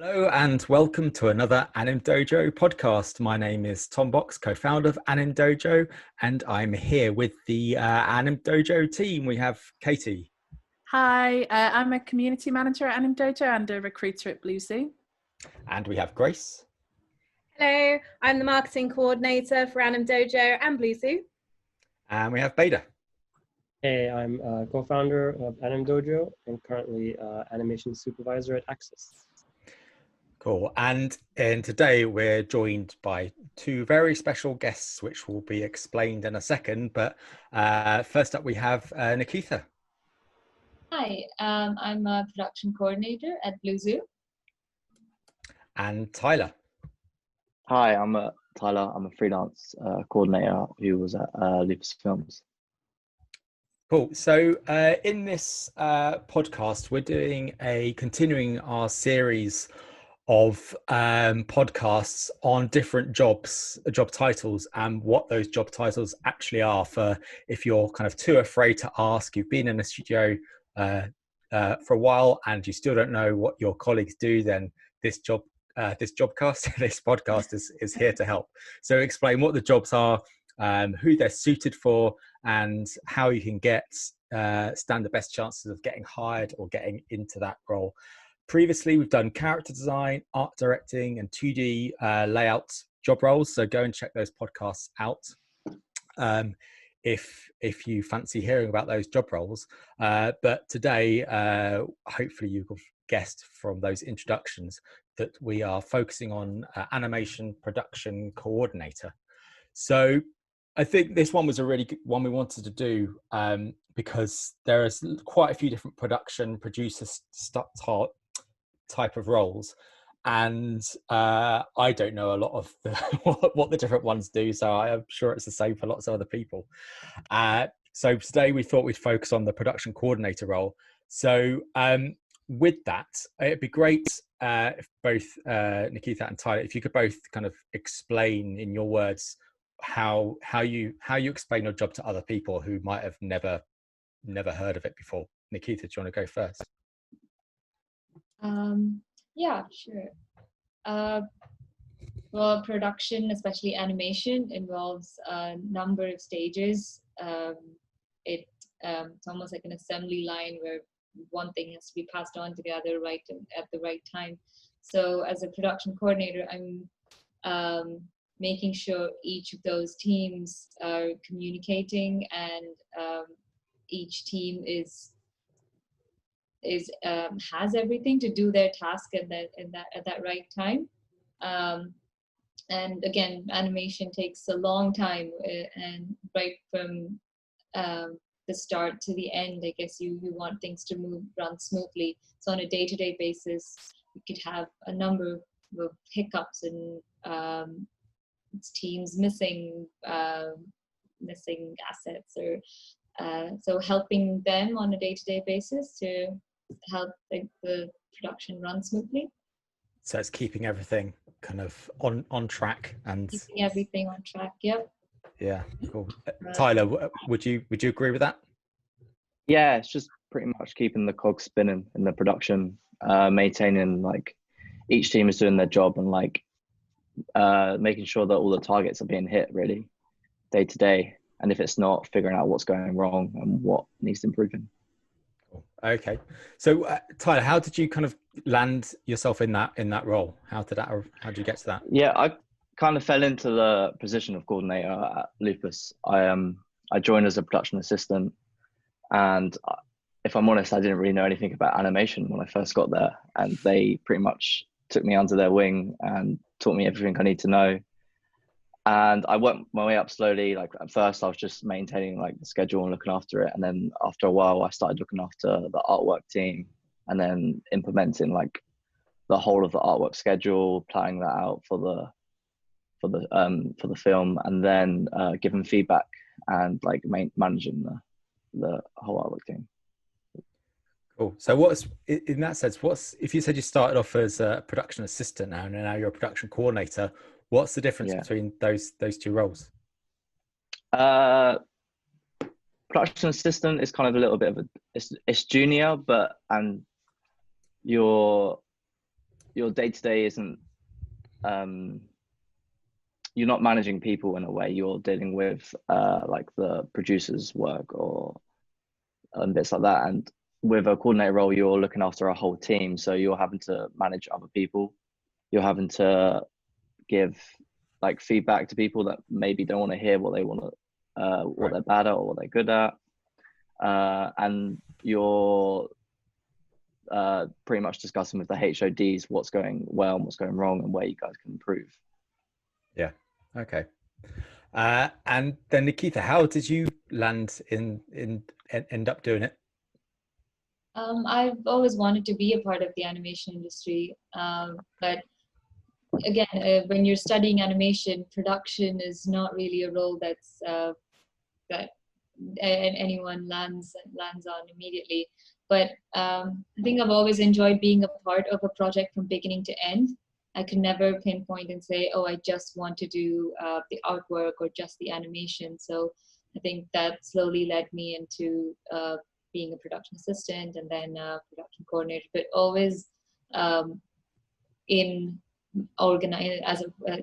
Hello and welcome to another AnimDojo podcast. My name is Tom Box, co-founder of AnimDojo, and I'm here with the AnimDojo team. We have Katie. Hi, I'm a community manager at AnimDojo and a recruiter at Blue Zoo. And we have Grace. Hello, I'm the marketing coordinator for AnimDojo and Blue Zoo. And we have Beta. Hey, I'm a co-founder of AnimDojo and currently animation supervisor at Access. Cool. And today we're joined by two very special guests, which will be explained in a second. But first up, we have Nikitha. Hi, I'm a production coordinator at Blue Zoo. And Tyler. Hi, I'm Tyler. I'm a freelance coordinator who was at Lupus Films. Cool. So in this podcast, we're continuing our series of podcasts on different job titles and what those job titles actually are, for if you're kind of too afraid to ask, you've been in a studio for a while and you still don't know what your colleagues do, then this podcast is here to help. So explain what the jobs are, who they're suited for, and how you can stand the best chances of getting hired or getting into that role. Previously, we've done character design, art directing, and 2D layout job roles. So go and check those podcasts out if you fancy hearing about those job roles. But today, hopefully you have guessed from those introductions that we are focusing on animation production coordinator. So I think this one was a really good one we wanted to do because there is quite a few different production producer type of roles, and I don't know a lot of what the different ones do, so I'm sure it's the same for lots of other people. So today we thought we'd focus on the production coordinator role. So with that, it'd be great if both Nikitha and Tyler, if you could both kind of explain in your words how you explain your job to other people who might have never heard of it before. Nikitha, do you want to go first? Yeah, sure. Well, production, especially animation, involves a number of stages. It's almost like an assembly line where one thing has to be passed on to the other at the right time. So as a production coordinator, I'm making sure each of those teams are communicating, and each team has everything to do their task at that right time. And again, animation takes a long time, and right from the start to the end, I guess you want things to run smoothly. So on a day-to-day basis, you could have a number of hiccups and teams missing assets, or so helping them on a day-to-day basis to help the production run smoothly. So it's keeping everything kind of on track and keeping everything on track. Yep. Yeah, cool. Tyler, would you agree with that? Yeah, it's just pretty much keeping the cogs spinning in the production, maintaining like each team is doing their job, and like making sure that all the targets are being hit really day to day, and if it's not, figuring out what's going wrong and what needs improving. Okay, so Tyler, how did you kind of land yourself in that role? How did you get to that? Yeah, I kind of fell into the position of coordinator at Lupus. I joined as a production assistant, and if I'm honest, I didn't really know anything about animation when I first got there, and they pretty much took me under their wing and taught me everything I need to know. And I worked my way up slowly. Like at first I was just maintaining like the schedule and looking after it, and then after a while I started looking after the artwork team, and then implementing like the whole of the artwork schedule, planning that out for the film, and then giving feedback and like managing the whole artwork team. Cool. So in that sense, if you said you started off as a production assistant now, and now you're a production coordinator, what's the difference between those two roles? Production assistant is kind of a little bit of it's junior, but you're your day-to-day isn't you're not managing people in a way. You're dealing with like the producer's work or bits like that. And with a coordinator role, you're looking after a whole team, so you're having to manage other people. You're having to give like feedback to people that maybe don't want to hear what they want to, what they're bad at or what they're good at, and you're pretty much discussing with the HODs what's going well and what's going wrong and where you guys can improve. Yeah. Okay. And then Nikitha, how did you land in end up doing it? I've always wanted to be a part of the animation industry, but again, when you're studying animation, production is not really a role that's that anyone lands on immediately. But I think I've always enjoyed being a part of a project from beginning to end. I could never pinpoint and say, oh, I just want to do the artwork or just the animation. So I think that slowly led me into being a production assistant and then production coordinator, but always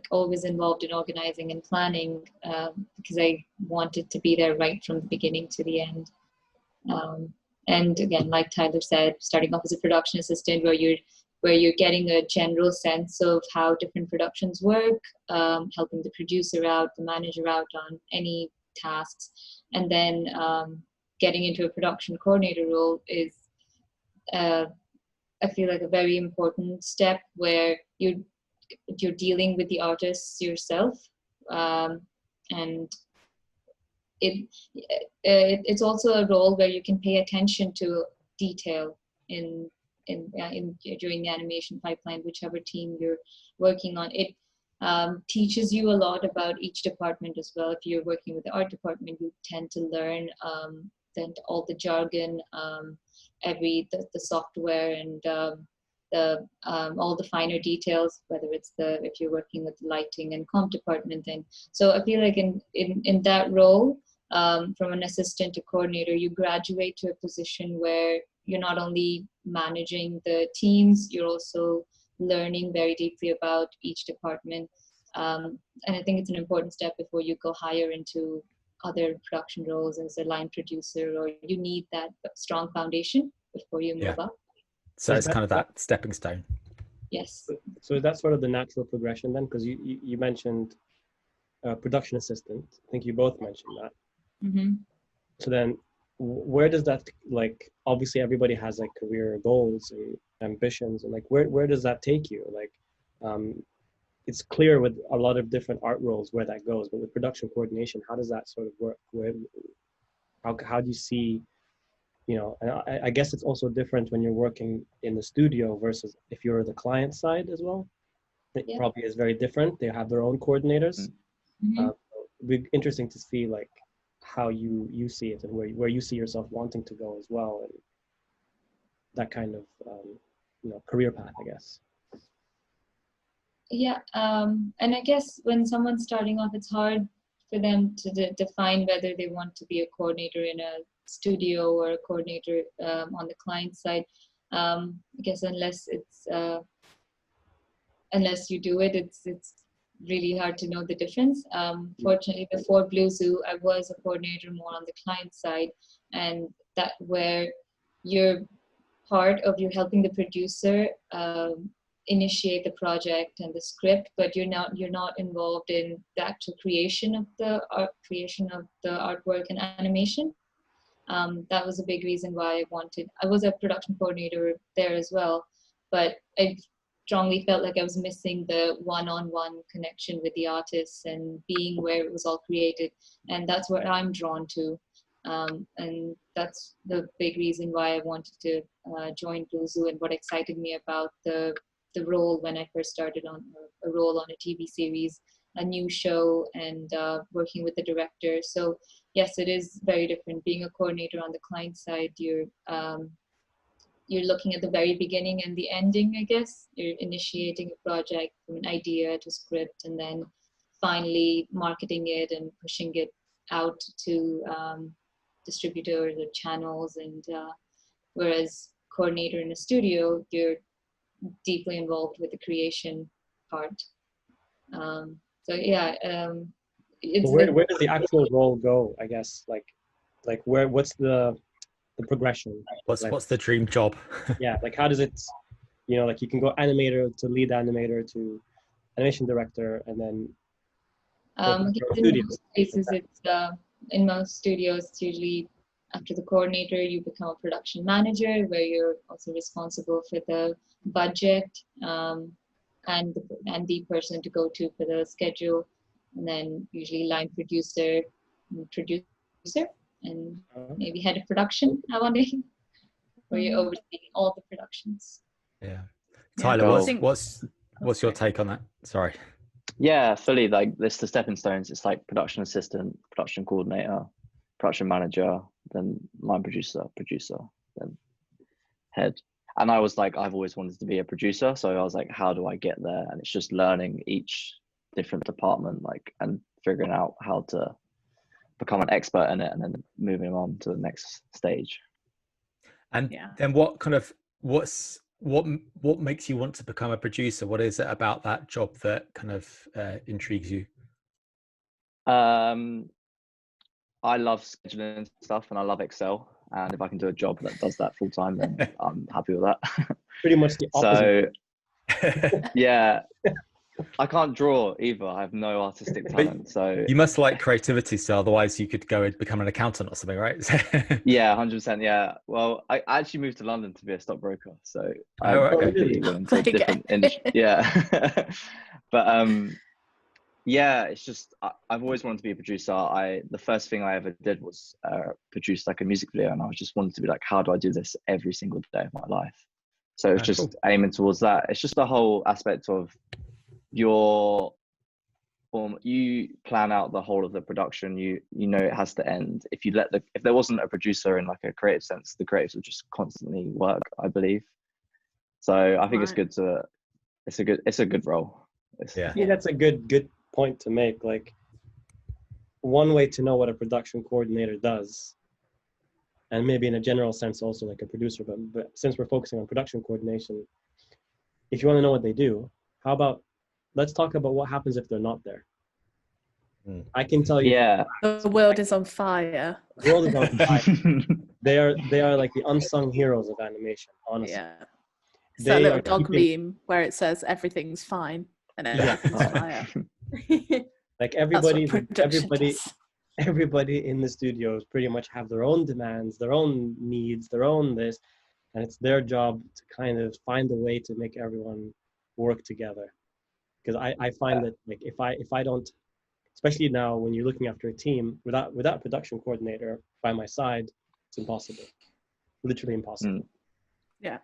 always involved in organizing and planning, because I wanted to be there right from the beginning to the end. And again, like Tyler said, starting off as a production assistant where you're getting a general sense of how different productions work, helping the producer out, the manager out on any tasks, and then getting into a production coordinator role is, I feel like, a very important step where you're dealing with the artists yourself, and it's also a role where you can pay attention to detail in during the animation pipeline, whichever team you're working on. It teaches you a lot about each department as well. If you're working with the art department, you tend to learn then all the jargon, the software, and all the finer details, whether it's if you're working with the lighting and comp department thing. So I feel like in that role, from an assistant to coordinator, you graduate to a position where you're not only managing the teams, you're also learning very deeply about each department. And I think it's an important step before you go higher into other production roles as a line producer, or you need that strong foundation before you move up. So it's kind of that stepping stone. Yes. So is that sort of the natural progression then? Because you mentioned production assistant. I think you both mentioned that. Mm-hmm. So then where does that, like, obviously everybody has like career goals and ambitions, and like where does that take you? Like it's clear with a lot of different art roles where that goes, but with production coordination, how does that sort of work? How do you see, you know, and I guess it's also different when you're working in the studio versus if you're the client side as well. It probably is very different. They have their own coordinators. Mm-hmm. It'd be interesting to see like how you see it and where you see yourself wanting to go as well, and that kind of you know, career path, I guess. Yeah, and I guess when someone's starting off, it's hard for them to define whether they want to be a coordinator in a studio or a coordinator on the client side. I guess unless you do it, it's really hard to know the difference. Fortunately, before Blue Zoo, I was a coordinator more on the client side, and that where you're helping the producer initiate the project and the script, but you're not involved in the actual creation of the artwork and animation. That was a big reason why I was a production coordinator there as well, but I strongly felt like I was missing the one-on-one connection with the artists and being where it was all created, and that's what I'm drawn to. And that's the big reason why I wanted to join Blue Zoo, and what excited me about the role when I first started on a role on a TV series, a new show, and working with the director. So yes, it is very different. Being a coordinator on the client side, you're looking at the very beginning and the ending, I guess. You're initiating a project from an idea to script, and then finally marketing it and pushing it out to distributors or channels. And whereas coordinator in a studio, you're deeply involved with the creation part. So yeah, it's So where does the actual role go? I guess like what's the progression? Like, What's the dream job? yeah, like how does it, like you can go animator to lead animator to animation director, and then because in most cases, it's in most studios, it's usually after the coordinator, you become a production manager, where you're also responsible for the budget and the person to go to for the schedule, and then usually line producer, and maybe head of production. I wonder, where you're overseeing all the productions. Yeah. Yeah, Tyler, I think- what's your take on that? Sorry. Yeah, fully. Like this, the stepping stones. It's like production assistant, production coordinator, production manager, then line producer, then head. And I was like, I've always wanted to be a producer, so I was like, how do I get there? And it's just learning each different department, like, and figuring out how to become an expert in it, and then moving on to the next stage. And Yeah. then what makes you want to become a producer? What is it about that job that kind of intrigues you? I love scheduling stuff, and I love Excel. And if I can do a job that does that full time, then I'm happy with that. pretty much the opposite. So, yeah, I can't draw either. I have no artistic talent. So you must like creativity, so otherwise you could go and become an accountant or something, right? yeah, 100%. Yeah. Well, I actually moved to London to be a stockbroker, so I'm okay. completely willing to a different industry. Yeah, but yeah, it's just I've always wanted to be a producer. The first thing I ever did was produce like a music video, and I just wanted to be like, how do I do this every single day of my life? So it's just aiming towards that. It's just the whole aspect of you plan out the whole of the production. You know it has to end. If there wasn't a producer in like a creative sense, the creatives would just constantly work, I believe. So I think it's good to it's a good role. Yeah, that's a good point to make. Like, one way to know what a production coordinator does, and maybe in a general sense also like a producer, but since we're focusing on production coordination, if you want to know what they do, how about let's talk about what happens if they're not there. I can tell you, the world is on fire. The world is on fire. They are like the unsung heroes of animation, honestly. Yeah. It's that little dog meme where it says everything's fine and everything's fire. Like everybody in the studios pretty much have their own demands, their own needs, their own this, and it's their job to kind of find a way to make everyone work together. Because I find that like if I don't, especially now when you're looking after a team, without production coordinator by my side, it's impossible. Literally impossible. Yeah.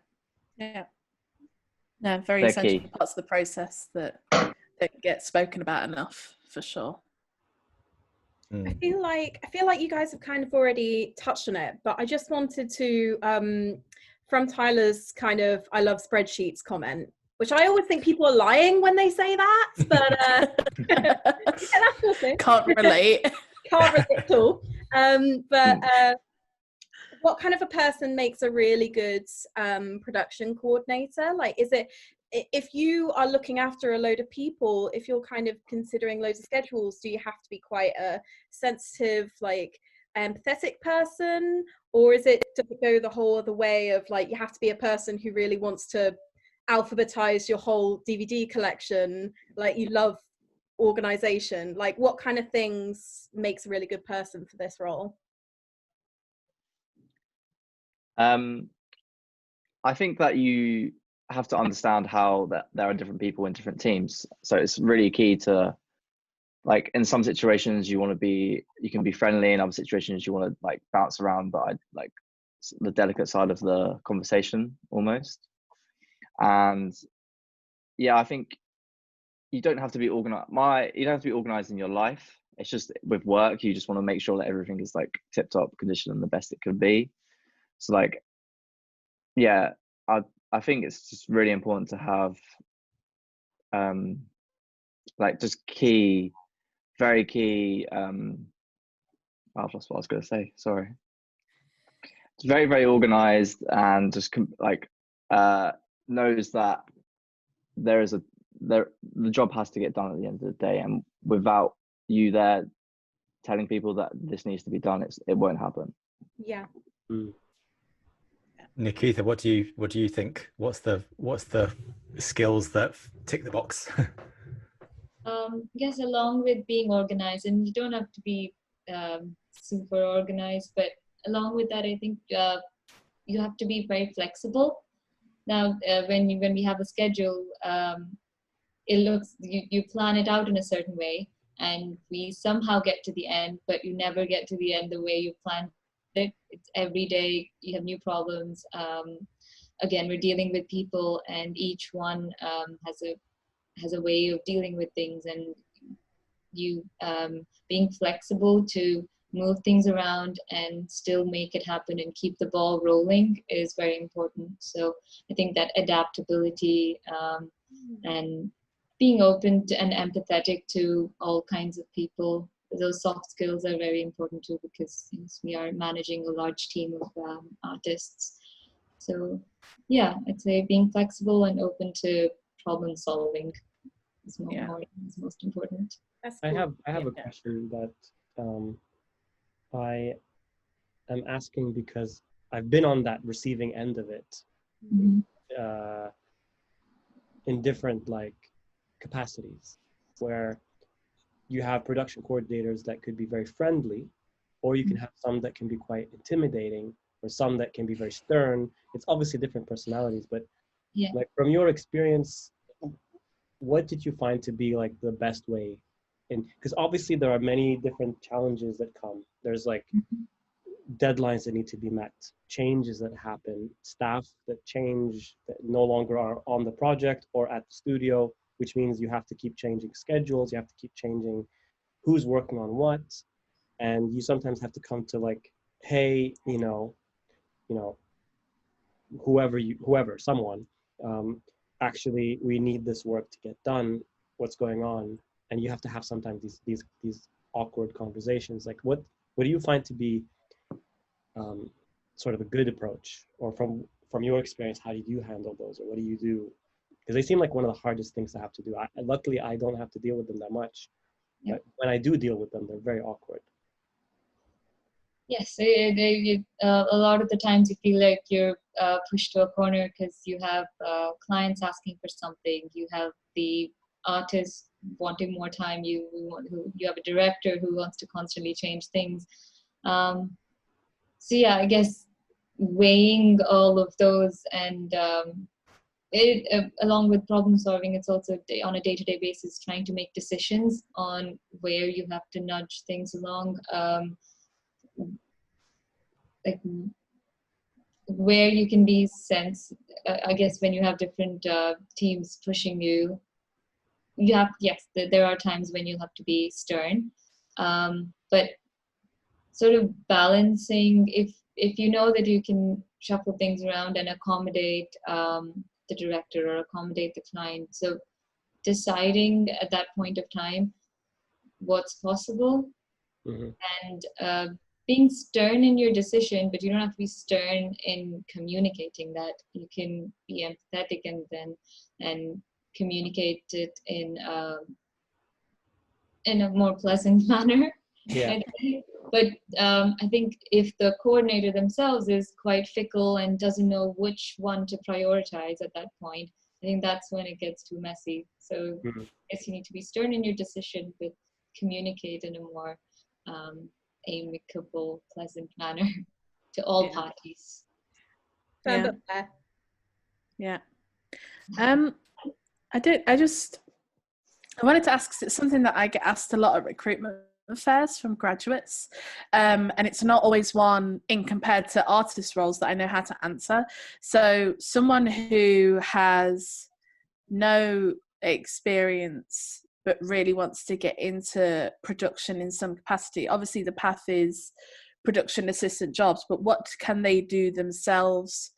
No, very essential parts of the process that get spoken about enough, for sure. I feel like you guys have kind of already touched on it, but I just wanted to, from Tyler's kind of "I love spreadsheets" comment, which I always think people are lying when they say that, but yeah, that's awesome. Can't relate. Can't relate at all. But what kind of a person makes a really good production coordinator? Like, is it, if you are looking after a load of people, if you're kind of considering loads of schedules, do you have to be quite a sensitive, like empathetic person? Or does it go the whole other way of like, you have to be a person who really wants to alphabetize your whole DVD collection, like you love organization? Like, what kind of things makes a really good person for this role? I think that you have to understand how that there are different people in different teams. So it's really key to, like, in some situations you can be friendly, in other situations you want to like bounce around, but I like the delicate side of the conversation almost. And yeah, I think you don't have to be organized. You don't have to be organized in your life. It's just with work, you just want to make sure that everything is like tip-top condition and the best it could be. So like, yeah, I think it's just really important to have like just very key I've lost what I was going to say, sorry. It's very, very organized, and just like knows that the job has to get done at the end of the day, and without you there telling people that this needs to be done, it won't happen. Yeah. Nikitha, what do you think? What's the skills that tick the box? I guess along with being organized, and you don't have to be super organized, but along with that, I think you have to be very flexible. Now, when we have a schedule, it looks you plan it out in a certain way, and we somehow get to the end, but you never get to the end the way you planned it. It's every day you have new problems. Again, we're dealing with people, and each one has a way of dealing with things, and you being flexible to move things around and still make it happen and keep the ball rolling is very important. So I think that adaptability and being open to and empathetic to all kinds of people, those soft skills are very important too, because we are managing a large team of artists. So yeah, I'd say being flexible and open to problem solving is most important. That's I cool. have a question that I am asking because I've been on that receiving end of it in different capacities, where you have production coordinators that could be very friendly, or you can have some that can be quite intimidating, or some that can be very stern. It's obviously different personalities, but from your experience, what did you find to be the best way? And because obviously there are many different challenges that come. There's deadlines that need to be met, changes that happen, staff that change, that no longer are on the project or at the studio, which means you have to keep changing schedules, you have to keep changing who's working on what, and you sometimes have to come to hey, someone, actually we need this work to get done, what's going on? And you have to have sometimes these awkward conversations. What do you find to be sort of a good approach, or from your experience, how did you handle those, or what do you do? Because they seem like one of the hardest things to have to do. Luckily, I don't have to deal with them that much. But when I do deal with them, they're very awkward. Yes, a lot of the times you feel like you're pushed to a corner because you have clients asking for something, you have the artist wanting more time, you have a director who wants to constantly change things. So yeah, I guess weighing all of those and along with problem solving, it's also on a day-to-day basis trying to make decisions on where you have to nudge things along, where you can be I guess when you have different teams pushing you, there are times when you have to be stern, but sort of balancing, if you know that you can shuffle things around and accommodate the director or accommodate the client. So deciding at that point of time what's possible, and being stern in your decision, but you don't have to be stern in communicating that. You can be empathetic and communicate it in a more pleasant manner. Yeah. But I think if the coordinator themselves is quite fickle and doesn't know which one to prioritize at that point, I think that's when it gets too messy. So I guess you need to be stern in your decision, but communicate in a more amicable, pleasant manner to all parties. Yeah. I wanted to ask, it's something that I get asked a lot at recruitment fairs from graduates, and it's not always one in compared to artist roles that I know how to answer. So someone who has no experience but really wants to get into production in some capacity, obviously the path is production assistant jobs, but what can they do themselves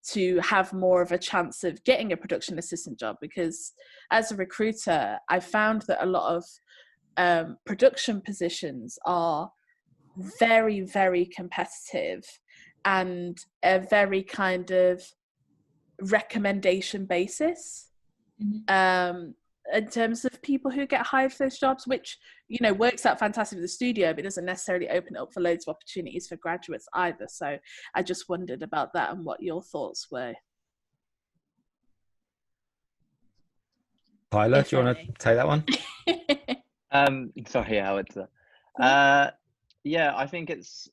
to have more of a chance of getting a production assistant job? Because as a recruiter, I found that a lot of production positions are very, very competitive and a very kind of recommendation basis. Mhm. In terms of people who get hired for those jobs, which, you know, works out fantastic with the studio, but doesn't necessarily open up for loads of opportunities for graduates either. So I just wondered about that and what your thoughts were. Tyler, If do you want to any. take that one? Sorry, Howard. Yeah, I think it's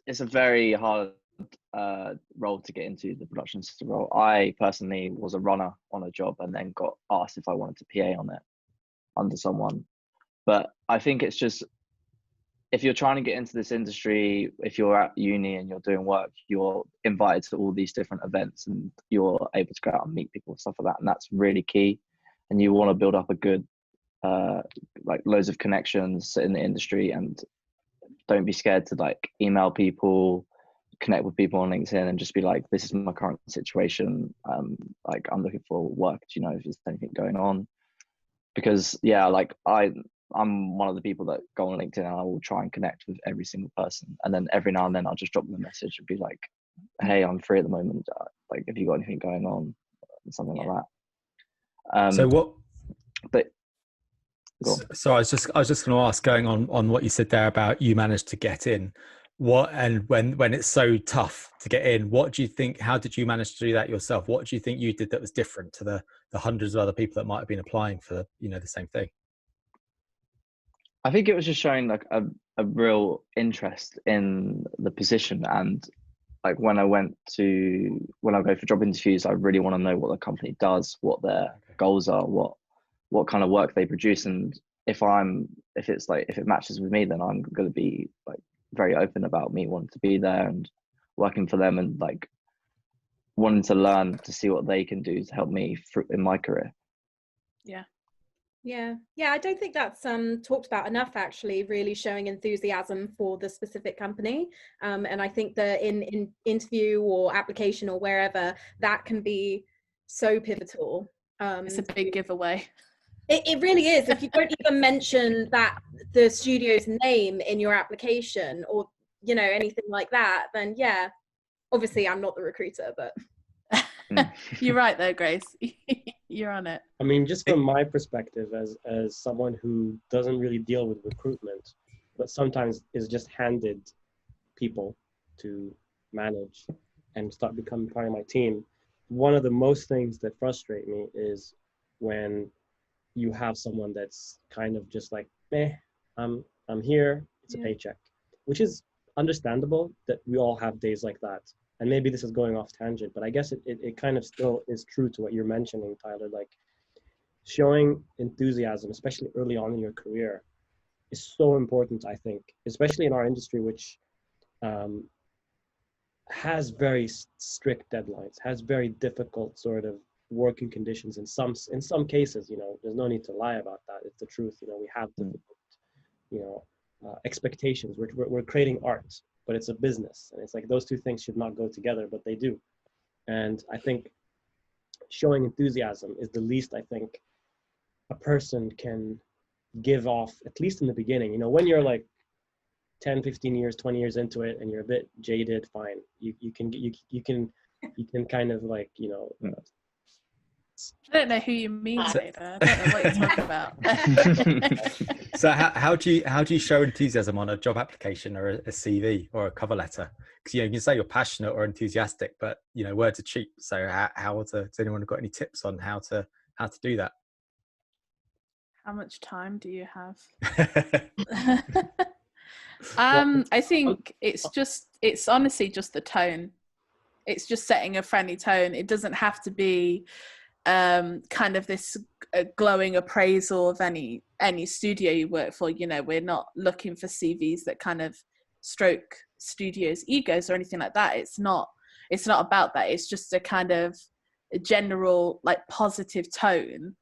a very hard role to get into, the production assistant role. I personally was a runner on a job and then got asked if I wanted to PA on it under someone. But I think it's just, if you're trying to get into this industry, if you're at uni and you're doing work, you're invited to all these different events and you're able to go out and meet people and stuff like that. And that's really key. And you want to build up a good, like loads of connections in the industry, and don't be scared to like email people, connect with people on LinkedIn and just be like, this is my current situation. Like I'm looking for work. Do you know if there's anything going on? Because yeah, like I'm one of the people that go on LinkedIn and I will try and connect with every single person. And then every now and then I'll just drop them a message and be like, hey, I'm free at the moment. Like, have you got anything going on? Something like that. So what? But so I was just going to ask, going on what you said there about you managed to get in. What, and when it's so tough to get in, what do you think? How did you manage to do that yourself? What do you think you did that was different to the hundreds of other people that might have been applying for, you know, the same thing? I think it was just showing like a real interest in the position. And like when I go for job interviews, I really want to know what the company does, what their goals are, what kind of work they produce. And if it matches with me, then I'm going to be like very open about me wanting to be there and working for them, and like wanting to learn to see what they can do to help me in my career. Yeah, I don't think that's talked about enough, actually, really showing enthusiasm for the specific company. And I think that in interview or application or wherever, that can be so pivotal. It's a big giveaway. It really is. If you don't even mention that the studio's name in your application, or, you know, anything like that, then yeah, obviously I'm not the recruiter, but You're right there, Grace. You're on it. I mean, just from my perspective as someone who doesn't really deal with recruitment, but sometimes is just handed people to manage and start becoming part of my team, one of the most things that frustrate me is when you have someone that's kind of just like, I'm here, it's a paycheck, which is understandable that we all have days like that. And maybe this is going off tangent, but I guess it kind of still is true to what you're mentioning, Tyler. Like, showing enthusiasm, especially early on in your career, is so important, I think, especially in our industry, which has very strict deadlines, has very difficult sort of working conditions in some cases. You know, there's no need to lie about that. It's the truth. You know, we have difficult, you know, expectations. We're creating art, but it's a business, and it's like those two things should not go together, but they do. And I think showing enthusiasm is the least I think a person can give off, at least in the beginning. You know, when you're like 10, 15 years, 20 years into it and you're a bit jaded, fine. You can kind of like, you know, I don't know who you mean, Ada. I don't know what you're talking about. So how do you show enthusiasm on a job application or a CV or a cover letter? Because, you know, you can say you're passionate or enthusiastic, but, you know, words are cheap. So has anyone got any tips on how to do that? How much time do you have? I think it's honestly just the tone. It's just setting a friendly tone. It doesn't have to be kind of this glowing appraisal of any studio you work for. You know, we're not looking for CVs that kind of stroke studios' egos or anything like that. It's not about that. It's just a kind of a general like positive tone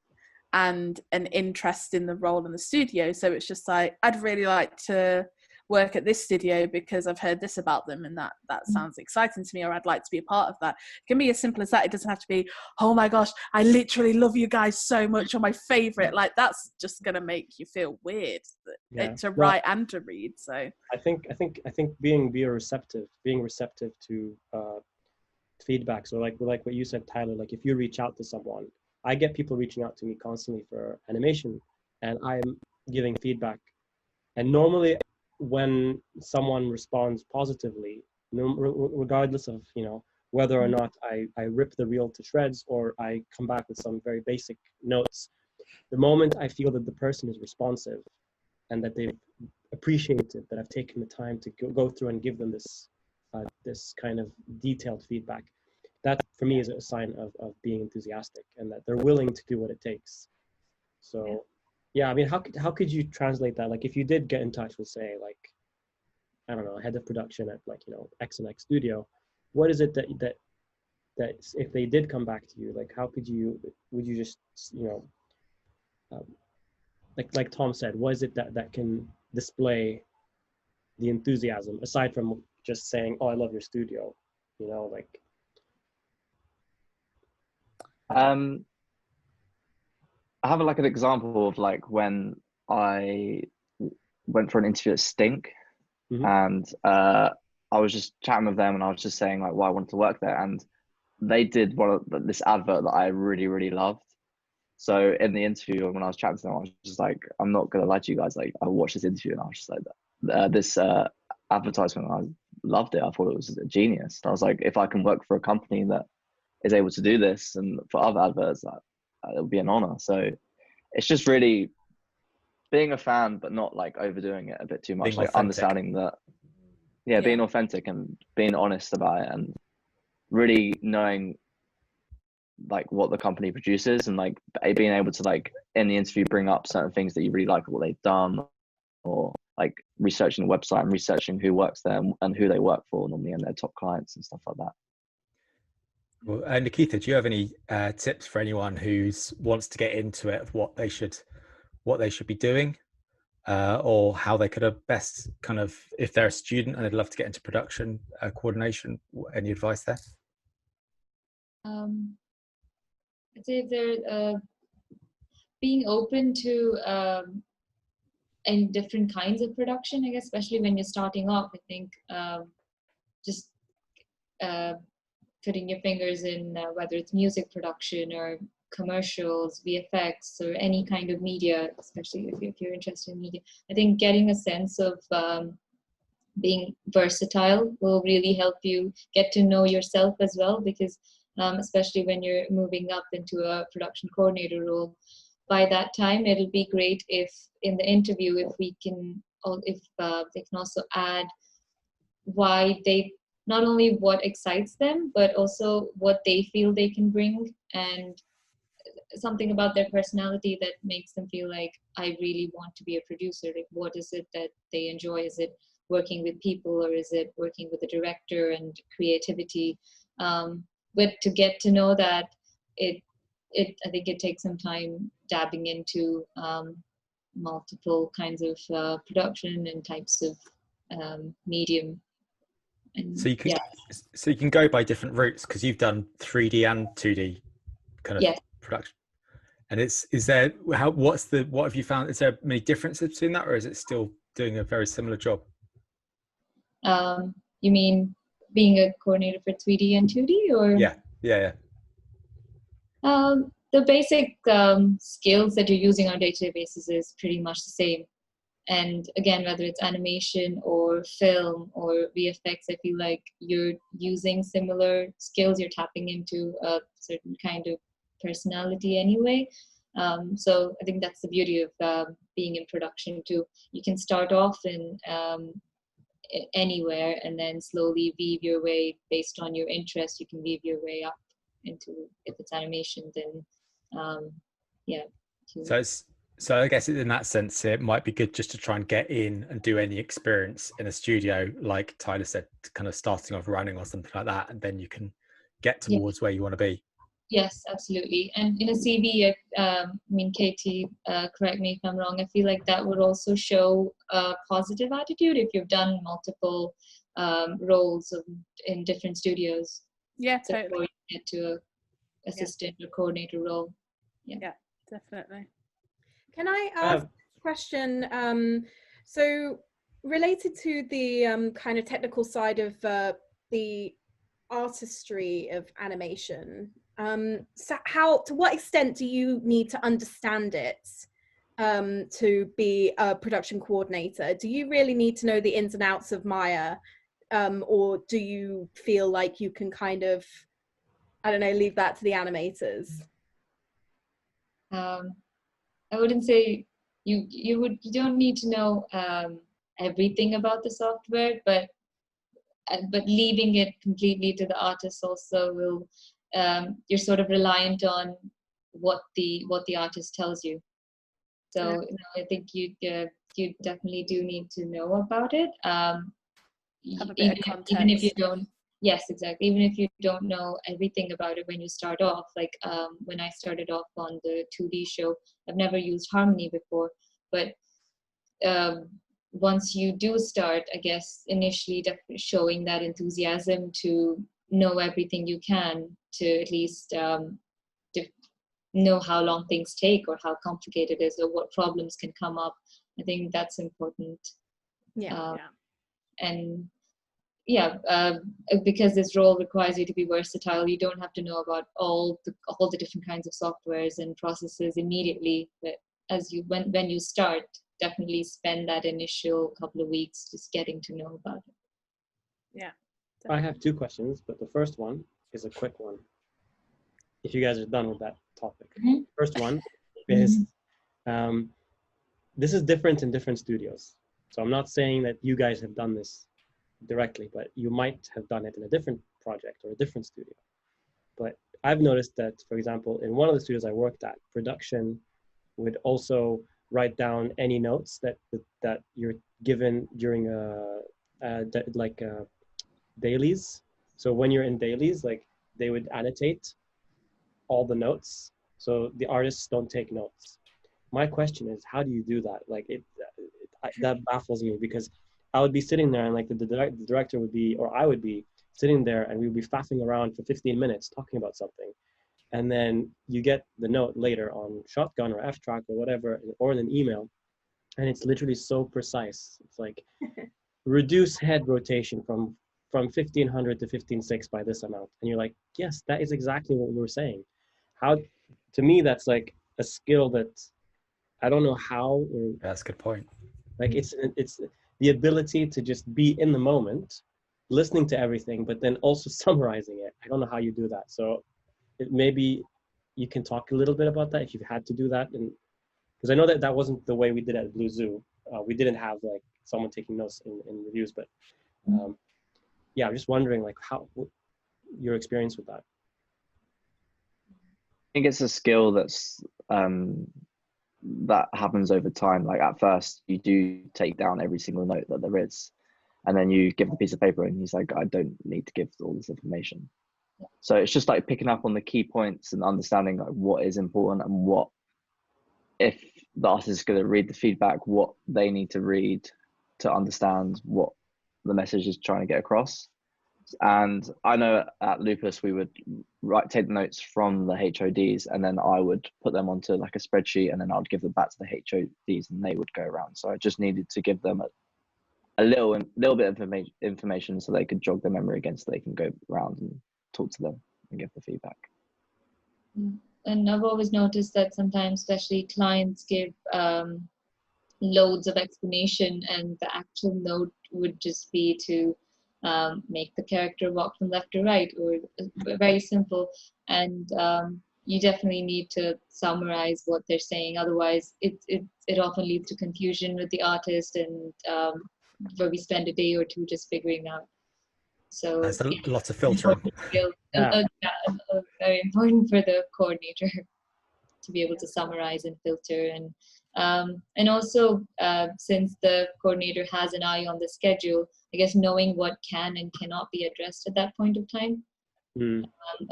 and an interest in the role in the studio. So it's just like, I'd really like to work at this studio because I've heard this about them and that sounds exciting to me, or I'd like to be a part of that. It can be as simple as that. It doesn't have to be, oh my gosh, I literally love you guys so much, you're my favorite. Like, that's just gonna make you feel weird to write and to read. So I think being receptive to feedback. So like what you said, Tyler, like if you reach out to someone, I get people reaching out to me constantly for animation, and I'm giving feedback. And normally when someone responds positively, regardless of, you know, whether or not I rip the reel to shreds or I come back with some very basic notes, the moment I feel that the person is responsive and that they've appreciated that I've taken the time to go through and give them this this kind of detailed feedback, that for me is a sign of being enthusiastic and that they're willing to do what it takes. So yeah, I mean, how could you translate that? Like if you did get in touch with, say, like, I don't know, head of production at, like, you know, X and X studio, what is it that if they did come back to you, like how would you just, you know, like Tom said, what is it that can display the enthusiasm aside from just saying, oh, I love your studio, you know, like. I have like an example of like when I went for an interview at Stink, and I was just chatting with them, and I was just saying like why I wanted to work there, and they did this advert that I really, really loved. So in the interview, when I was chatting to them, I was just like, I'm not gonna lie to you guys, like I watched this interview and I was just like, this advertisement, I loved it. I thought it was genius. And I was like, if I can work for a company that is able to do this and for other adverts, it would be an honor. So it's just really being a fan, but not like overdoing it a bit too much, like understanding that, being authentic and being honest about it, and really knowing like what the company produces, and like being able to like in the interview bring up certain things that you really like what they've done, or like researching the website and researching who works there and who they work for normally and their top clients and stuff like that. Well, Nikitha, do you have any tips for anyone who wants to get into it, of what they should be doing, or how they could have best kind of, if they're a student and they'd love to get into production coordination, any advice there? I'd say if they're being open to and different kinds of production, I guess, especially when you're starting off. I think just putting your fingers in whether it's music production or commercials, VFX, or any kind of media, especially if you're interested in media. I think getting a sense of being versatile will really help you get to know yourself as well, because especially when you're moving up into a production coordinator role, by that time it'll be great if in the interview they can also add why they, not only what excites them, but also what they feel they can bring, and something about their personality that makes them feel like, I really want to be a producer. Like, what is it that they enjoy? Is it working with people, or is it working with the director and creativity? But to get to know that, I think it takes some time dabbing into multiple kinds of production and types of medium. And, so you can go by different routes, because you've done 3D and 2D kind of production. And what have you found? Is there many differences between that, or is it still doing a very similar job? You mean being a coordinator for 3D and 2D, or? Yeah. The basic skills that you're using on a day-to-day basis is pretty much the same. And again, whether it's animation or film or VFX, I feel like you're using similar skills. You're tapping into a certain kind of personality anyway. So I think that's the beauty of being in production too. You can start off in anywhere and then slowly weave your way based on your interest. You can weave your way up into, if it's animation, then So I guess in that sense, it might be good just to try and get in and do any experience in a studio, like Tyler said, kind of starting off running or something like that, and then you can get towards where you want to be. Yes, absolutely. And in a CV, I mean, Katie, correct me if I'm wrong, I feel like that would also show a positive attitude if you've done multiple roles in different studios. Yeah, before totally. you get to a assistant or coordinator role. Yeah, definitely. Can I ask a question? So related to the kind of technical side of the artistry of animation. So how, to what extent do you need to understand it to be a production coordinator? Do you really need to know the ins and outs of Maya, or do you feel like you can kind of, I don't know, leave that to the animators? I wouldn't say you don't need to know everything about the software, but leaving it completely to the artist also will, you're sort of reliant on what the artist tells you. So I think you definitely do need to know about it. Have a bit of context. Even if you don't, yes, exactly. Even if you don't know everything about it when you start off, like when I started off on the 2D show, I've never used Harmony before, but once you do start, I guess initially showing that enthusiasm to know everything you can, to at least to know how long things take or how complicated it is or what problems can come up. I think that's important. And because this role requires you to be versatile, you don't have to know about all the different kinds of softwares and processes immediately. But when you start, definitely spend that initial couple of weeks just getting to know about it. Yeah. Definitely. I have 2 questions, but the first one is a quick one. If you guys are done with that topic. Mm-hmm. First one is, this is different in different studios. So I'm not saying that you guys have done this directly, but you might have done it in a different project or a different studio. But I've noticed that, for example, in one of the studios I worked at, production would also write down any notes that you're given during dailies. So when you're in dailies, like they would annotate all the notes, so the artists don't take notes. My question is, how do you do that? Like that baffles me, because I would be sitting there and like the director would be, or I would be sitting there and we would be faffing around for 15 minutes talking about something. And then you get the note later on Shotgun or F-Track or whatever, or in an email, and it's literally so precise. It's like, reduce head rotation from 1500 to 15.6 by this amount. And you're like, yes, that is exactly what we were saying. How, to me, that's like a skill that I don't know how. Or, that's a good point. Like it's the ability to just be in the moment, listening to everything, but then also summarizing it. I don't know how you do that. So maybe you can talk a little bit about that if you've had to do that. And because I know that wasn't the way we did at Blue Zoo. We didn't have like someone taking notes in reviews, but yeah, I'm just wondering like what your experience with that. I think it's a skill that's that happens over time. Like at first you do take down every single note that there is, and then you give the piece of paper and he's like, I don't need to give all this information. So it's just like picking up on the key points and understanding like what is important and what, if the artist is going to read the feedback, what they need to read to understand what the message is trying to get across. And I know at Lupus we would take the notes from the HODs and then I would put them onto like a spreadsheet and then I'd give them back to the HODs and they would go around. So I just needed to give them a little bit of information so they could jog their memory again, so they can go around and talk to them and give the feedback. And I've always noticed that sometimes, especially clients give loads of explanation and the actual note would just be to make the character walk from left to right, or very simple. And you definitely need to summarize what they're saying. Otherwise, it often leads to confusion with the artist, and where we spend a day or two just figuring out. So there's a lot of filtering. Very important for the coordinator to be able to summarize and filter, and also since the coordinator has an eye on the schedule, I guess knowing what can and cannot be addressed at that point of time.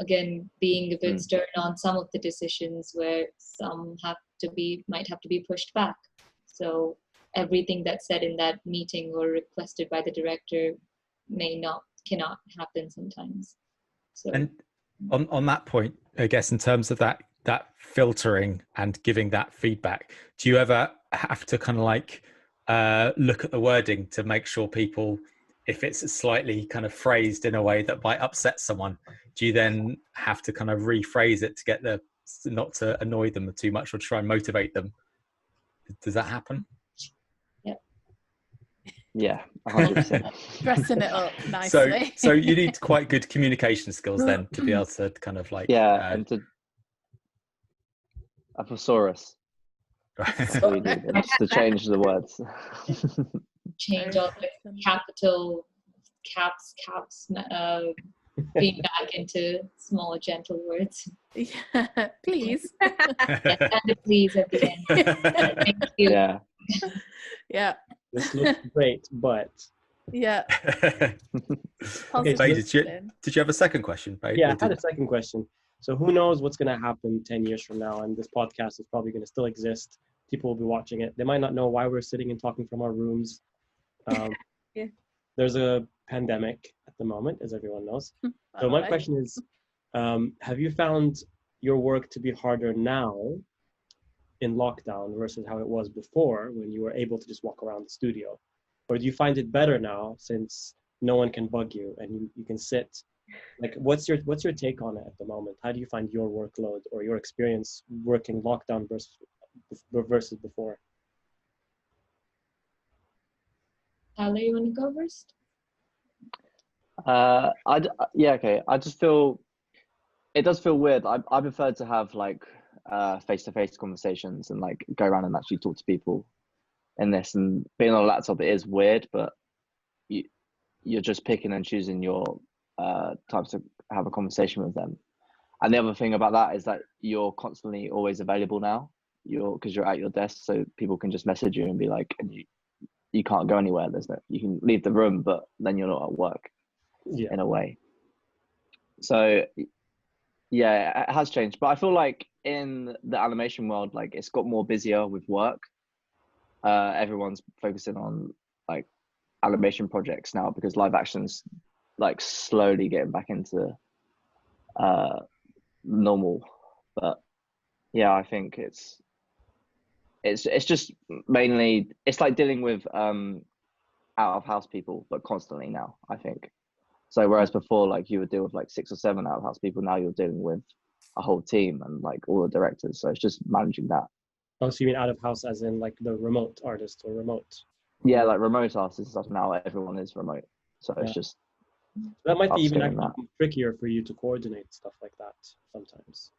Again, being a bit stern on some of the decisions where some might have to be pushed back. So everything that's said in that meeting or requested by the director cannot happen sometimes. So, and on that point, I guess in terms of that filtering and giving that feedback, do you ever have to kind of like look at the wording to make sure people if it's slightly kind of phrased in a way that might upset someone, do you then have to kind of rephrase it to get not to annoy them too much or try and motivate them? Does that happen? Yeah, 100%. Dressing it up nicely. So you need quite good communication skills then to be able to kind of like and a thesaurus. That's all you do, just to change the words. Change all the capital caps, being back into small, gentle words. Yeah, please. Yes, and a please at the end. Thank you. Yeah. Yeah. This looks great, but Yeah. Okay, Bae, did you have a second question, Bae? yeah, I had a second question. So who knows what's going to happen 10 years from now, and this podcast is probably going to still exist. People will be watching it. They might not know why we're sitting and talking from our rooms. Yeah. There's a pandemic at the moment, as everyone knows. So my question is, have you found your work to be harder now in lockdown versus how it was before when you were able to just walk around the studio? Or do you find it better now since no one can bug you and you can sit? Like, what's your take on it at the moment? How do you find your workload or your experience working lockdown versus before? Ale, you want to go first? Okay. I just feel it does feel weird. I prefer to have like face-to-face conversations and like go around and actually talk to people in this. And being on a laptop, it is weird, but you're just picking and choosing your times to have a conversation with them. And the other thing about that is that you're constantly always available now. Because you're at your desk, so people can just message you and be like, and you can't go anywhere. You can leave the room, but then you're not at work. Yeah. In a way. So yeah, it has changed, but I feel like in the animation world, like it's got more busier with work. Everyone's focusing on like animation projects now because live action's like slowly getting back into normal. But yeah, I think it's just mainly, it's like dealing with out of house people, but constantly now, I think. So whereas before, like you would deal with like 6 or 7 out of house people, now you're dealing with a whole team and like all the directors. So it's just managing that. Oh, so you mean out of house as in like the remote artist or remote? Yeah, like remote artists and stuff. Now everyone is remote, so it's just that might be even upscaling actually trickier for you to coordinate stuff like that sometimes.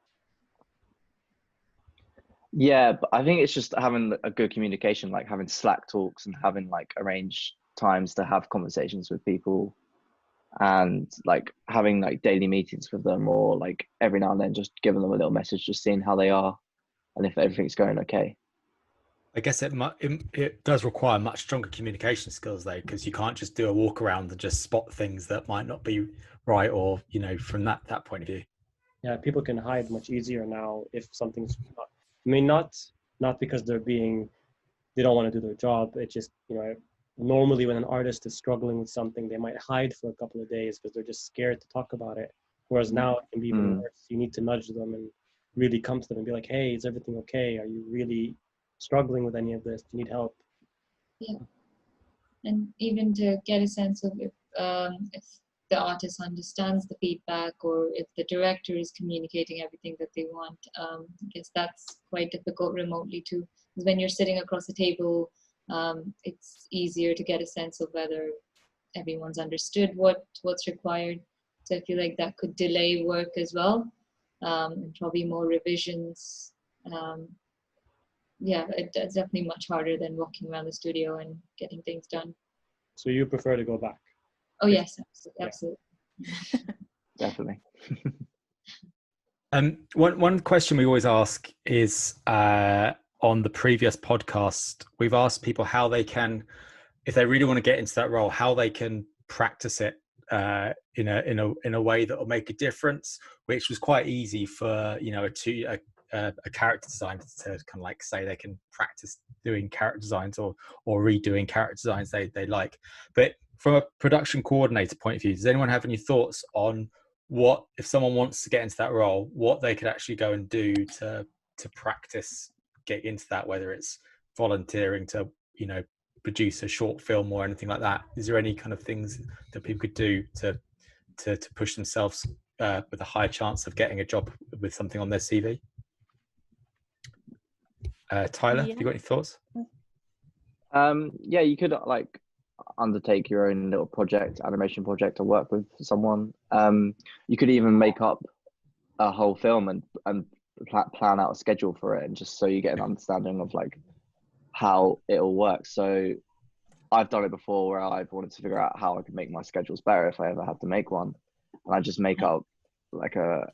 Yeah, but I think it's just having a good communication, like having Slack talks and having like arranged times to have conversations with people, and like having like daily meetings with them, or like every now and then just giving them a little message, just seeing how they are and if everything's going okay. I guess it does require much stronger communication skills though, because you can't just do a walk around and just spot things that might not be right, or from that point of view. Yeah, people can hide much easier now if something's not, I mean, not because they don't want to do their job. It's just, normally when an artist is struggling with something, they might hide for a couple of days because they're just scared to talk about it. Whereas now it can be even worse. You need to nudge them and really come to them and be like, hey, is everything okay? Are you really struggling with any of this? Do you need help? Yeah. And even to get a sense of if the artist understands the feedback, or if the director is communicating everything that they want. I guess that's quite difficult remotely too. Because when you're sitting across a table, it's easier to get a sense of whether everyone's understood what's required. So I feel like that could delay work as well, and probably more revisions. Yeah, it's definitely much harder than walking around the studio and getting things done. So you prefer to go back? Oh yes, absolutely. Definitely. One question we always ask is on the previous podcast, we've asked people how they can, if they really want to get into that role, how they can practice it in a way that will make a difference, which was quite easy for a character designer to kind of like say they can practice doing character designs or redoing character designs they like. But from a production coordinator point of view, does anyone have any thoughts on what, if someone wants to get into that role, what they could actually go and do to practice get into that, whether it's volunteering to produce a short film or anything like that? Is there any kind of things that people could do to push themselves with a higher chance of getting a job with something on their CV? Tyler, have you got any thoughts? Yeah, you could like undertake your own little animation project, or work with someone. You could even make up a whole film and plan out a schedule for it, and just so you get an understanding of like how it all works. So I've done it before where I've wanted to figure out how I could make my schedules better if I ever had to make one, and I just make up like a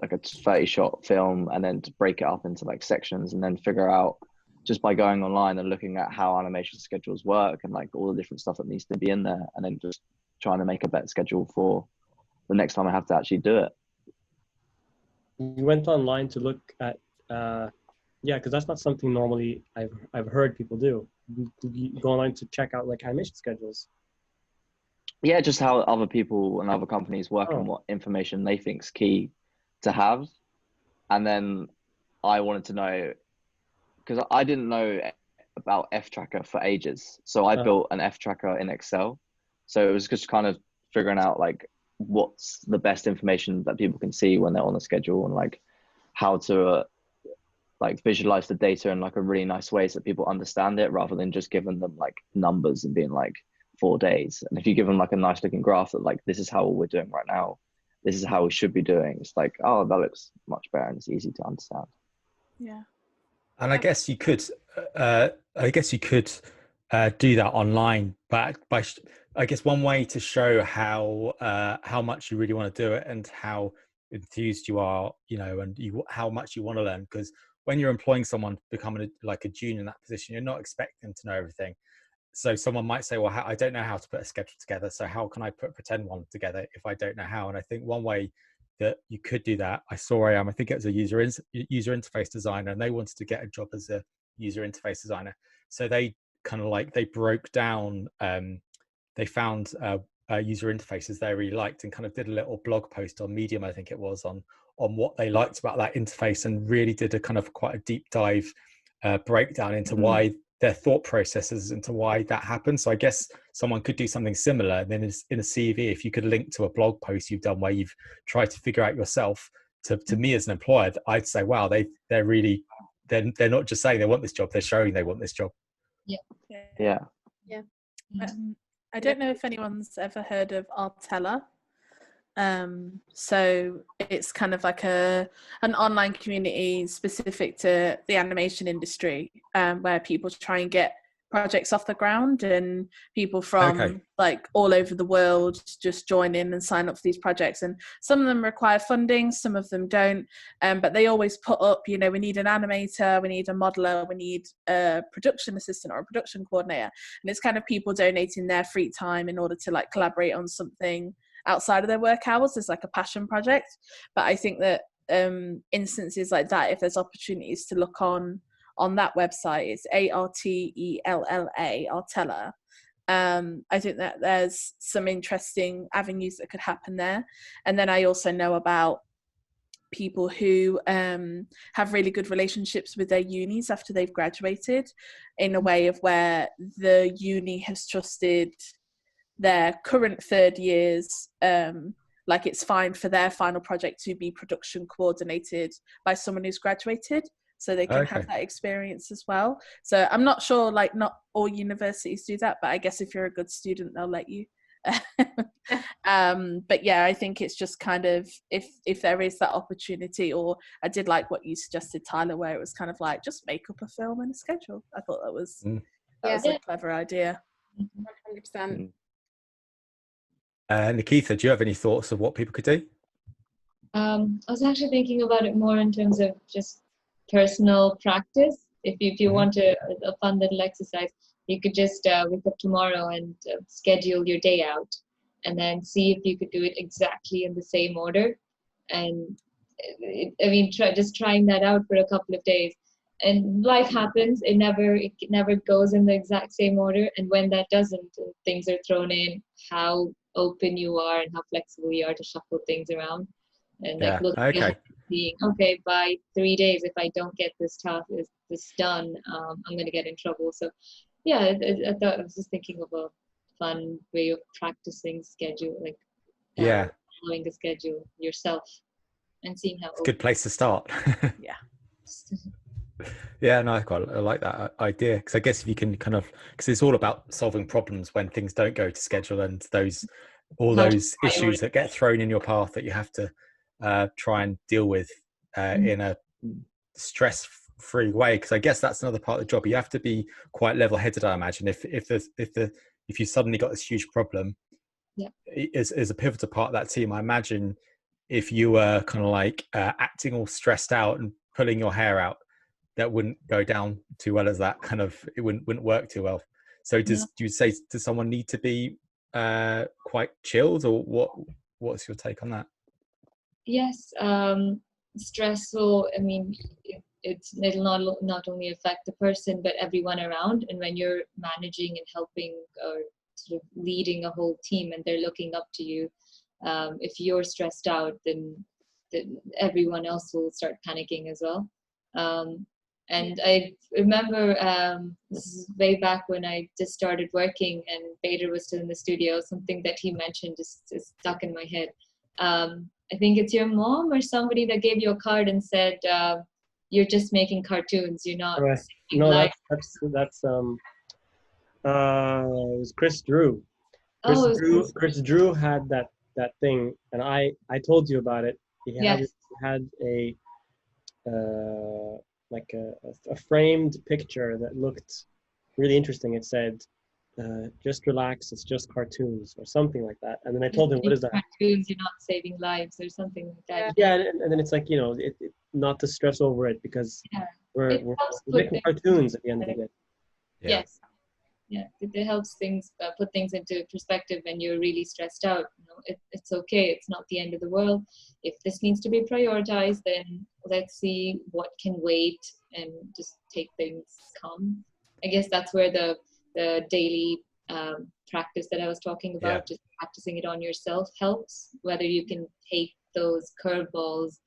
30-shot film and then to break it up into like sections, and then figure out just by going online and looking at how animation schedules work and like all the different stuff that needs to be in there, and then just trying to make a better schedule for the next time I have to actually do it. You went online to look at, yeah, because that's not something normally I've heard people do. You go online to check out like animation schedules. Yeah, just how other people and other companies work and what information they think is key to have. And then I wanted to know, because I didn't know about F-Tracker for ages. So I built an F-Tracker in Excel. So it was just kind of figuring out like what's the best information that people can see when they're on the schedule, and like how to like visualize the data in like a really nice way so that people understand it, rather than just giving them like numbers and being like 4 days. And if you give them like a nice looking graph that like, this is how we're doing right now, this is how we should be doing, it's like, oh, that looks much better and it's easy to understand. Yeah. And I guess you could do that online, but I guess one way to show how much you really want to do it and how enthused you are, and how much you want to learn. Because when you're employing someone becoming like a junior in that position, you're not expecting them to know everything. So someone might say, well, I don't know how to put a schedule together, so how can I pretend one together if I don't know how? And I think one way that you could do that, I think it was a user interface designer, and they wanted to get a job as a user interface designer. So they kind of like, they broke down, they found user interfaces they really liked, and kind of did a little blog post on Medium, I think it was, on what they liked about that interface, and really did a kind of quite a deep dive breakdown into why their thought processes into why that happened. So I guess someone could do something similar. And then in a CV, if you could link to a blog post you've done where you've tried to figure out yourself, to me as an employer, I'd say, wow, they're really, they're not just saying they want this job, they're showing they want this job. Yeah. I don't know if anyone's ever heard of Artella. So it's kind of like an online community specific to the animation industry, where people try and get projects off the ground, and people from like all over the world just join in and sign up for these projects. And some of them require funding, some of them don't, but they always put up, we need an animator, we need a modeler, we need a production assistant or a production coordinator. And it's kind of people donating their free time in order to like collaborate on something outside of their work hours as like a passion project. But I think that instances like that, if there's opportunities to look on that website, it's ARTELLA, Artella. I think that there's some interesting avenues that could happen there. And then I also know about people who have really good relationships with their unis after they've graduated, in a way of where the uni has trusted their current third years, like it's fine for their final project to be production coordinated by someone who's graduated, so they can have that experience as well. So I'm not sure, like not all universities do that, but I guess if you're a good student, they'll let you. But yeah, I think it's just kind of, if there is that opportunity, or I did like what you suggested, Tyler, where it was kind of like just make up a film and a schedule. I thought that was a clever idea. 100%. Nikitha, do you have any thoughts of what people could do? I was actually thinking about it more in terms of just personal practice. If you want a fun little exercise, you could just wake up tomorrow and schedule your day out, and then see if you could do it exactly in the same order. And trying that out for a couple of days. And life happens, it never goes in the exact same order. And when that doesn't, things are thrown in, how open you are and how flexible you are to shuffle things around. And being okay, by 3 days, if I don't get this task, this done, I'm going to get in trouble. So yeah, I thought I was just thinking of a fun way of practicing schedule, like Yeah, following a schedule yourself and seeing how it's a good place to start. Yeah. Yeah, no, I like that idea, because I guess if you can kind of, because it's all about solving problems when things don't go to schedule, and all how to those issues that get thrown in your path that you have to try and deal with in a stress-free way. Because I guess that's another part of the job. You have to be quite level-headed, I imagine. If you suddenly got this huge problem, Yeah. as a pivotal part of that team, I imagine if you were kind of like acting all stressed out and pulling your hair out, that wouldn't go down too well, as that kind of, it wouldn't work too well. So do you say, does someone need to be quite chilled, or what's your take on that? Yes, stressful. I mean, it'll not only affect the person but everyone around. And when you're managing and helping or sort of leading a whole team, and they're looking up to you, if you're stressed out, then everyone else will start panicking as well. And I remember this is way back when I just started working and Bader was still in the studio. Something that he mentioned is stuck in my head. I think it's your mom or somebody that gave you a card and said, "You're just making cartoons. You're not." Right. saving No, lives." that's it was Chris Drew. Oh, Chris Drew had that thing, and I told you about it. He yes. had a like a framed picture that looked really interesting. It said, "Just relax. It's just cartoons," or something like that. And then I told him, "What is that?" Cartoons, you're not saving lives, or something like that. Yeah, and then it's like, not to stress over it, because Yeah. we're helps put making things cartoons at the end of the day. Yeah. Yes. Yeah, it helps things put things into perspective when you're really stressed out. It's okay. It's not the end of the world. If this needs to be prioritized, then let's see what can wait and just take things calm. I guess that's where the daily practice that I was talking about, just practicing it on yourself, helps. Whether you can take those curveballs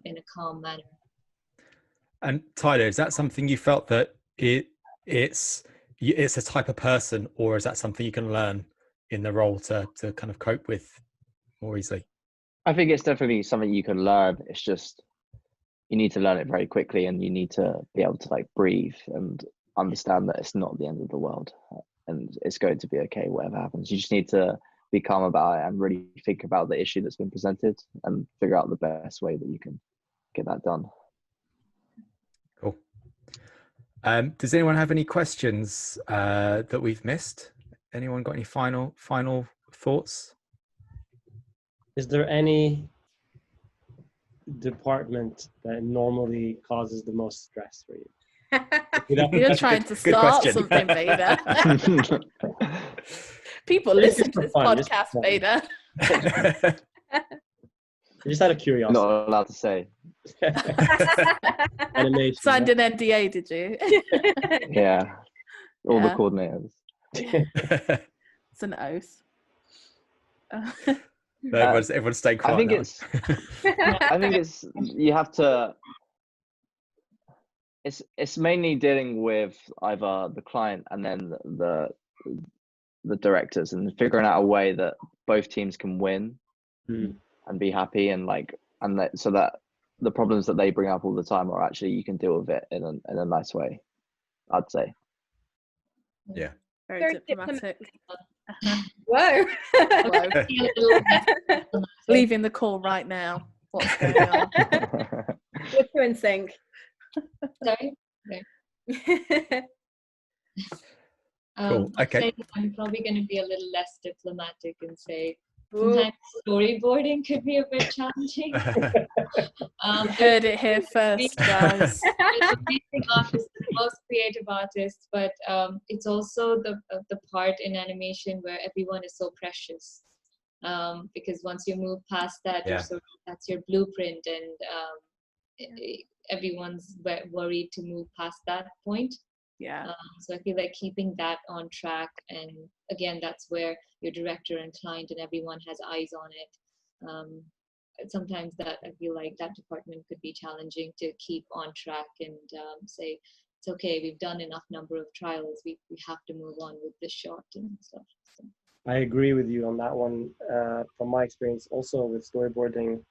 in a calm manner. And Tyler, is that something you felt that it's a type of person, or is that something you can learn in the role to kind of cope with more easily? I think it's definitely something you can learn. It's just you need to learn it very quickly, and you need to be able to like breathe and understand that it's not the end of the world, and it's going to be okay whatever happens. You just need to be calm about it and really think about the issue that's been presented and figure out the best way that you can get that done. Cool. Does anyone have any questions that we've missed? Anyone got any final thoughts? Is there any department that normally causes the most stress for you? You're trying to start something, Vader. People listen to this podcast, Vader. Just out of curiosity. Not allowed to say. Animation. Signed an NDA, did you? Yeah. All the coordinators. It's an oath. No, everyone's staying quiet. I think it's you have to. It's mainly dealing with either the client and then the directors, and figuring out a way that both teams can win and be happy, and so that the problems that they bring up all the time are actually, you can deal with it in a nice way, I'd say. Yeah. Very diplomatic. Whoa. Leaving the call right now. What's going on? We're two in sync. Sorry? Cool. Okay. I'm probably going to be a little less diplomatic and say sometimes storyboarding could be a bit challenging. You heard it here first, guys. Amazing artists, the most creative artists, but it's also the part in animation where everyone is so precious. Because once you move past that, that's your blueprint, and everyone's worried to move past that point. Yeah. So I feel like keeping that on track, and again, that's where your director and client and everyone has eyes on it. Sometimes that I feel like that department could be challenging to keep on track and say it's okay, we've done enough number of trials, we have to move on with this short and stuff. So. I agree with you on that one. From my experience also with storyboarding,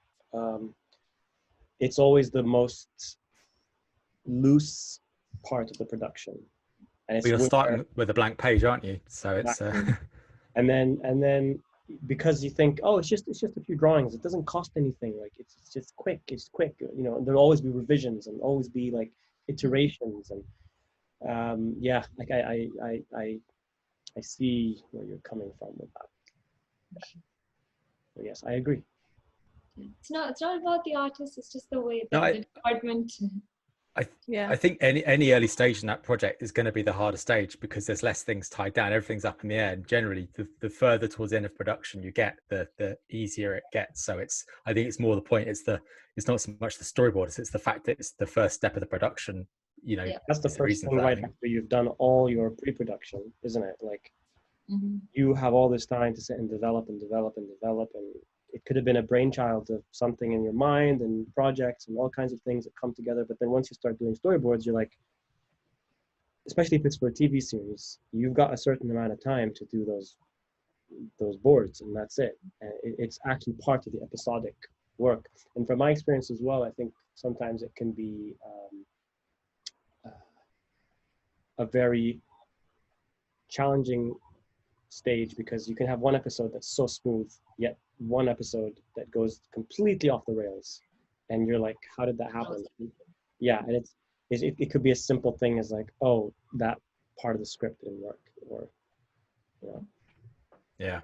it's always the most loose part of the production. And it's Well, you're where, starting with a blank page, aren't you? So it's and then because you think, oh, it's just a few drawings, it doesn't cost anything, like it's just quick, you know, and there'll always be revisions and always be like iterations, and yeah, like I see where you're coming from with that. So yes, I agree. It's not about the artist, it's just the way No, that the department. I think any early stage in that project is going to be the harder stage, because there's less things tied down, everything's up in the air, and generally the further towards the end of production you get, the easier it gets. So I think it's more the point, it's not so much the storyboards, it's the fact that it's the first step of the production, you know. Yeah. That's the first thing right after you've done all your pre-production, isn't it? Like you have all this time to sit and develop, and it could have been a brainchild of something in your mind and projects and all kinds of things that come together. But then once you start doing storyboards, you're like, especially if it's for a TV series, you've got a certain amount of time to do those boards, and that's it. And it's actually part of the episodic work. And from my experience as well, I think sometimes it can be a very challenging stage, because you can have one episode that's so smooth, yet one episode that goes completely off the rails, and you're like, how did that happen? Yeah, and it could be a simple thing as like, oh, that part of the script didn't work, or you know. Yeah.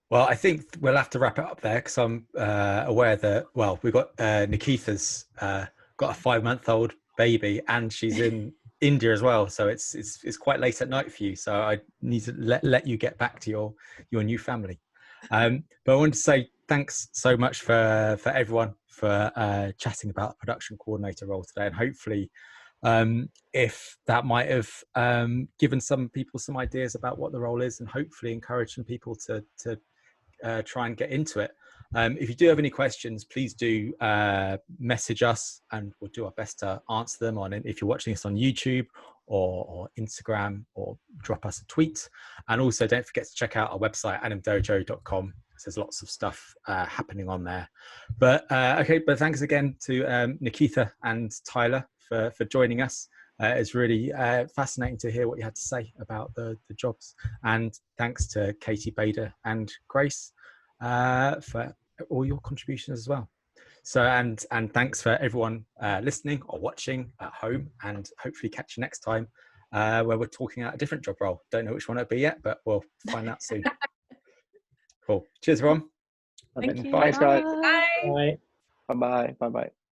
Well, I think we'll have to wrap it up there, because I'm aware that, well, we've got Nikitha's got a 5-month-old baby, and she's in India as well, so it's quite late at night for you. So I need to let you get back to your new family. But I want to say thanks so much for everyone for chatting about the production coordinator role today, and hopefully if that might have given some people some ideas about what the role is, and hopefully encouraged some people to try and get into it. If you do have any questions, please do message us, and we'll do our best to answer them on, if you're watching this on YouTube or Instagram, or drop us a tweet. And also don't forget to check out our website, AnimDojo.com. There's lots of stuff happening on there. But but thanks again to Nikitha and Tyler for joining us. It's really fascinating to hear what you had to say about the jobs. And thanks to Katie Bader and Grace for all your contributions as well. So, and thanks for everyone listening or watching at home, and hopefully catch you next time where we're talking about a different job role. Don't know which one it'll be yet, but we'll find out soon. Cool. Cheers, everyone. Thank you. Thanks, guys. Bye. Bye. Bye-bye. Bye-bye.